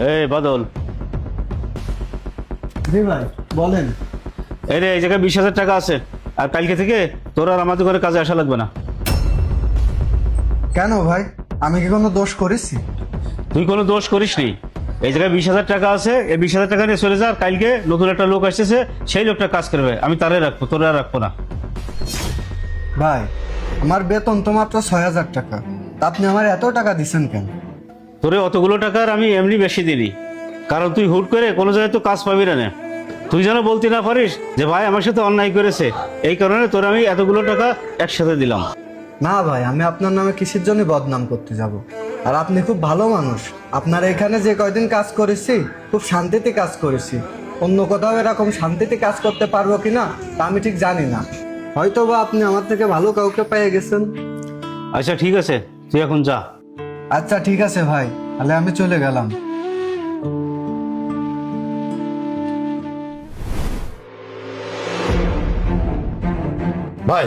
এই বাদল, জি ভাই বলেন। এই রে, এই জায়গায় 20,000 টাকা আছে। আর কালকে থেকে তোর আর আমাদের ঘরে কাজে আসা লাগবে না। কেন ভাই, আমি কি কোনো দোষ করেছি? তুই কোনো দোষ করিসনি। এই জায়গায় 20,000 টাকা আছে, এই 20,000 টাকা নিয়ে চলে যা। আর কালকে নতুন একটা লোক আসতেছে, সেই লোকটা কাজ করবে। আমি তারে রাখবো, তোরে আর রাখবো না। ভাই আমার বেতন তো মাত্র 6,000 টাকা, তা আপনি আমার এত টাকা দিচ্ছেন কেন? তোরে অতগুলো টাকার আমি এমনি বেশি দিলি, কারণ তুই হুট করে কোনো জায়গায় তো কাজ পাবি না। তুই যেন বলতে না পারিস যে ভাই আমার সাথে অন্যায় করেছে, এই কারণে তোর আমি এতগুলো টাকা একসাথে দিলাম। না ভাই, আমি আপনার নামে কিসের জন্য বদনাম করতে যাব? আর আপনি খুব ভালো মানুষ। আপনার এখানে যে কয়দিন কাজ করেছি খুব শান্তিতে কাজ করেছি। অন্য কোথাও এরকম শান্তিতে কাজ করতে পারবো কিনা তা আমি ঠিক জানি না। হয়তো বা আপনি আমার থেকে ভালো কাউকে পেয়ে গেছেন। আচ্ছা ঠিক আছে, তুই এখন যা। আচ্ছা ঠিক আছে ভাই, তাহলে আমি চলে গেলাম। ভাই